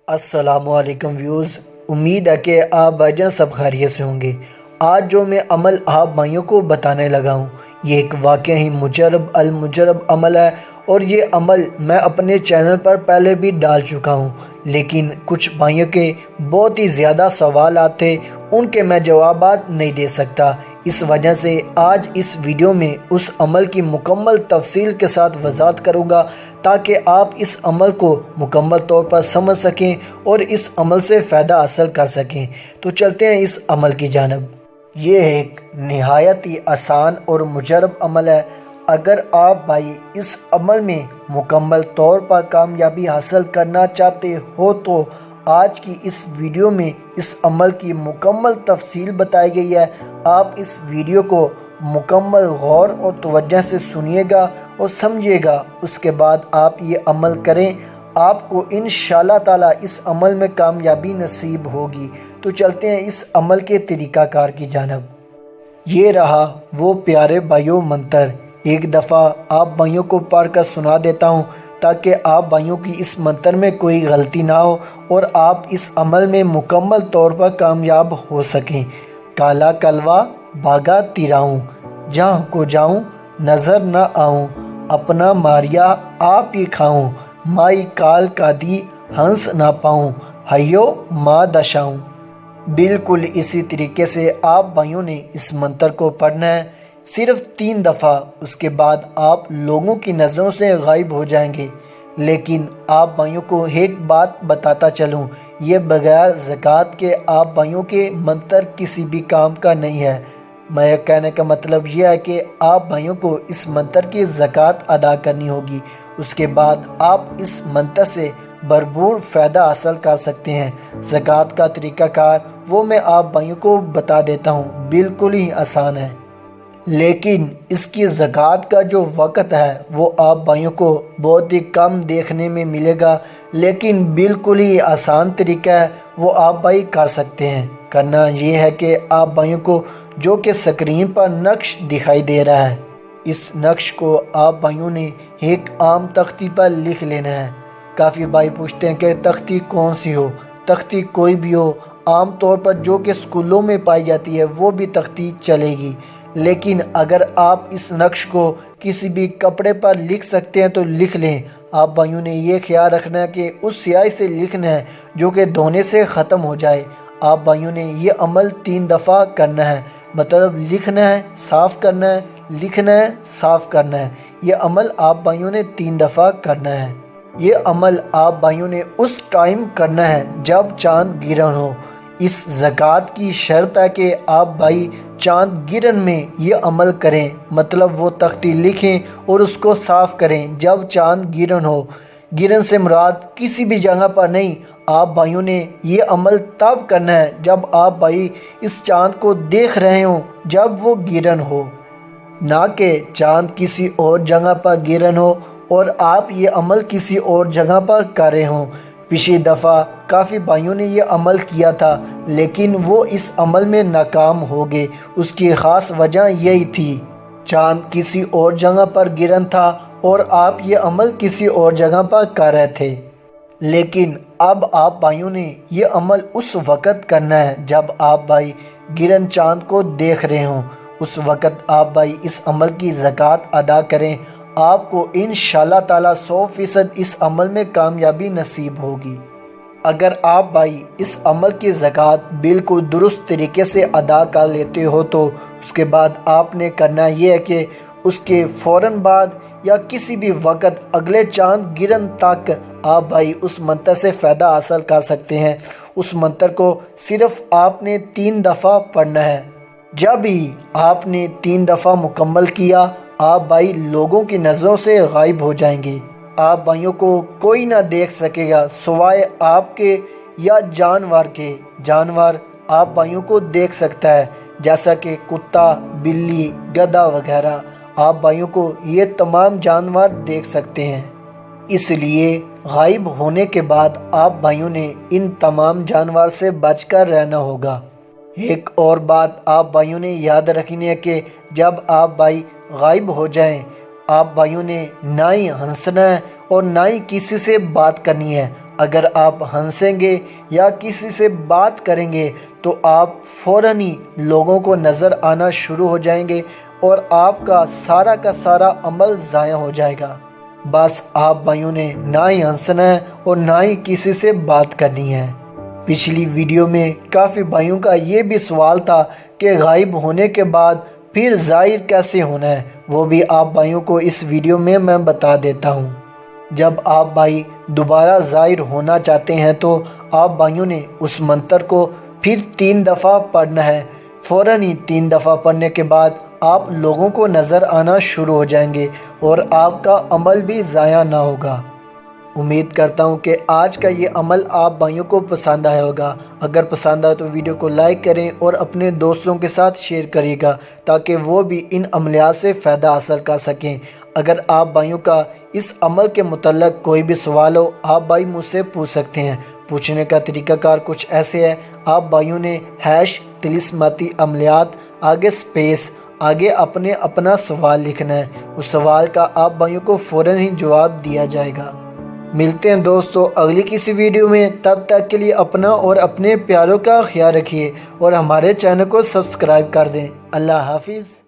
السلام علیکم ویوز، امید ہے کہ آپ بھائی جان سب خیریت سے ہوں گے۔ آج جو میں عمل آپ بھائیوں کو بتانے لگا ہوں یہ ایک واقعہ ہی مجرب المجرب عمل ہے، اور یہ عمل میں اپنے چینل پر پہلے بھی ڈال چکا ہوں، لیکن کچھ بھائیوں کے بہت ہی زیادہ سوالات تھے، ان کے میں جوابات نہیں دے سکتا۔ اس وجہ سے آج اس ویڈیو میں اس عمل کی مکمل تفصیل کے ساتھ وضاحت کروں گا تاکہ آپ اس عمل کو مکمل طور پر سمجھ سکیں اور اس عمل سے فائدہ حاصل کر سکیں۔ تو چلتے ہیں اس عمل کی جانب۔ یہ ایک نہایت ہی آسان اور مجرب عمل ہے۔ اگر آپ بھائی اس عمل میں مکمل طور پر کامیابی حاصل کرنا چاہتے ہو تو آج کی اس ویڈیو میں اس عمل کی مکمل تفصیل بتائی گئی ہے۔ آپ اس ویڈیو کو مکمل غور اور توجہ سے سنیے گا اور سمجھیے گا، اس کے بعد آپ یہ عمل کریں، آپ کو انشاءاللہ تعالی اس عمل میں کامیابی نصیب ہوگی۔ تو چلتے ہیں اس عمل کے طریقہ کار کی جانب۔ یہ رہا وہ پیارے بھائیوں منتر، ایک دفعہ آپ بھائیوں کو پڑھ کر سنا دیتا ہوں تاکہ آپ بھائیوں کی اس منتر میں کوئی غلطی نہ ہو اور آپ اس عمل میں مکمل طور پر کامیاب ہو سکیں۔ کالا کلوا بھاگا تیراؤں، جہاں کو جاؤں نظر نہ آؤں، اپنا ماریا آپ ہی کھاؤں، مائی کال کا دی ہنس نہ پاؤں، ہیو ماں دشاؤں۔ بالکل اسی طریقے سے آپ بھائیوں نے اس منتر کو پڑھنا ہے، صرف 3 دفعہ، اس کے بعد آپ لوگوں کی نظروں سے غائب ہو جائیں گے۔ لیکن آپ بھائیوں کو ایک بات بتاتا چلوں، یہ بغیر زکوٰۃ کے آپ بھائیوں کے منتر کسی بھی کام کا نہیں ہے۔ میں کہنے کا مطلب یہ ہے کہ آپ بھائیوں کو اس منتر کی زکوٰۃ ادا کرنی ہوگی، اس کے بعد آپ اس منتر سے بھرپور فائدہ حاصل کر سکتے ہیں۔ زکوٰۃ کا طریقہ کار وہ میں آپ بھائیوں کو بتا دیتا ہوں، بالکل ہی آسان ہے، لیکن اس کی زکوٰۃ کا جو وقت ہے وہ آپ بھائیوں کو بہت ہی کم دیکھنے میں ملے گا، لیکن بالکل ہی آسان طریقہ ہے، وہ آپ بھائی کر سکتے ہیں۔ کرنا یہ ہے کہ آپ بھائیوں کو جو کہ سکرین پر نقش دکھائی دے رہا ہے، اس نقش کو آپ بھائیوں نے ایک عام تختی پر لکھ لینا ہے۔ کافی بھائی پوچھتے ہیں کہ تختی کون سی ہو؟ تختی کوئی بھی ہو، عام طور پر جو کہ اسکولوں میں پائی جاتی ہے وہ بھی تختی چلے گی، لیکن اگر آپ اس نقش کو کسی بھی کپڑے پر لکھ سکتے ہیں تو لکھ لیں۔ آپ بھائیوں نے یہ خیال رکھنا ہے کہ اس سیاہی سے لکھنا ہے جو کہ دھونے سے ختم ہو جائے۔ آپ بھائیوں نے یہ عمل 3 دفعہ کرنا ہے، مطلب لکھنا ہے، صاف کرنا ہے، لکھنا ہے، صاف کرنا ہے۔ یہ عمل آپ بھائیوں نے 3 دفعہ کرنا ہے۔ یہ عمل آپ بھائیوں نے اس ٹائم کرنا ہے جب چاند گرہن ہو۔ اس زکوٰۃ کی شرط ہے کہ آپ بھائی چاند گرہن میں یہ عمل کریں، مطلب وہ تختی لکھیں اور اس کو صاف کریں جب چاند گرہن ہو۔ گرہن سے مراد کسی بھی جگہ پر نہیں، آپ بھائیوں نے یہ عمل تب کرنا ہے جب آپ بھائی اس چاند کو دیکھ رہے ہوں، جب وہ گرہن ہو، نہ کہ چاند کسی اور جگہ پر گرہن ہو اور آپ یہ عمل کسی اور جگہ پر کر رہے ہوں۔ پچھلی دفعہ کافی بھائیوں نے یہ عمل کیا تھا لیکن وہ اس عمل میں ناکام ہو گئے، اس کی خاص وجہ یہی تھی، چاند کسی اور جگہ پر گرہن تھا اور آپ یہ عمل کسی اور جگہ پر کر رہے تھے۔ لیکن اب آپ بھائیوں نے یہ عمل اس وقت کرنا ہے جب آپ بھائی گرہن چاند کو دیکھ رہے ہوں، اس وقت آپ بھائی اس عمل کی زکوٰۃ ادا کریں، آپ کو انشاءاللہ تعالی 100% اس عمل میں کامیابی نصیب ہوگی۔ اگر آپ بھائی اس عمل کی زکوٰۃ بالکل درست طریقے سے ادا کر لیتے ہو تو اس کے بعد آپ نے کرنا یہ ہے کہ اس کے فوراً بعد یا کسی بھی وقت اگلے چاند گرہن تک آپ بھائی اس منتر سے فائدہ حاصل کر سکتے ہیں۔ اس منتر کو صرف آپ نے 3 دفعہ پڑھنا ہے۔ جب ہی آپ نے 3 دفعہ مکمل کیا، آپ بھائی لوگوں کی نظروں سے غائب ہو جائیں گے، آپ بھائیوں کو کوئی نہ دیکھ سکے گا سوائے آپ کے یا جانور کے۔ جانور آپ بھائیوں کو دیکھ سکتا ہے جیسا کہ کتا، بلی، گدھا وغیرہ، آپ بھائیوں کو یہ تمام جانور دیکھ سکتے ہیں، اس لیے غائب ہونے کے بعد آپ بھائیوں نے ان تمام جانور سے بچ کر رہنا ہوگا۔ ایک اور بات آپ بھائیوں نے یاد رکھنی ہے کہ جب آپ بھائی غائب ہو جائیں، آپ بھائیوں نے نہ ہی ہنسنا ہے اور نہ ہی کسی سے بات کرنی ہے، اگر آپ ہنسیں گے یا کسی سے بات کریں گے تو آپ فوراً ہی لوگوں کو نظر آنا شروع ہو جائیں گے اور آپ کا سارا عمل ضائع ہو جائے گا۔ بس آپ بھائیوں نے نہ ہی ہنسنا ہے اور نہ ہی کسی سے بات کرنی ہے۔ پچھلی ویڈیو میں کافی بھائیوں کا یہ بھی سوال تھا کہ غائب ہونے کے بعد پھر ظاہر کیسے ہونا ہے، وہ بھی آپ بھائیوں کو اس ویڈیو میں بتا دیتا ہوں۔ جب آپ بھائی دوبارہ ظاہر ہونا چاہتے ہیں تو آپ بھائیوں نے اس منتر کو پھر 3 دفعہ پڑھنا ہے۔ فوراً ہی 3 دفعہ پڑھنے کے بعد آپ لوگوں کو نظر آنا شروع ہو جائیں گے اور آپ کا عمل بھی ضائع نہ ہوگا۔ امید کرتا ہوں کہ آج کا یہ عمل آپ بھائیوں کو پسند آیا ہوگا۔ اگر پسند آئے تو ویڈیو کو لائک کریں اور اپنے دوستوں کے ساتھ شیئر کریے گا تاکہ وہ بھی ان عملیات سے فائدہ حاصل کر سکیں۔ اگر آپ بھائیوں کا اس عمل کے متعلق کوئی بھی سوال ہو، آپ بھائی مجھ سے پوچھ سکتے ہیں۔ پوچھنے کا طریقہ کار کچھ ایسے ہے، آپ بھائیوں نے #طلسماتی عملیات آگے سپیس آگے اپنا سوال لکھنا ہے۔ اس سوال کا آپ بھائیوں کو فوراً ہی جواب دیا جائے گا۔ ملتے ہیں دوستو اگلی کسی ویڈیو میں، تب تک کے لیے اپنا اور اپنے پیاروں کا خیال رکھیے اور ہمارے چینل کو سبسکرائب کر دیں۔ اللہ حافظ۔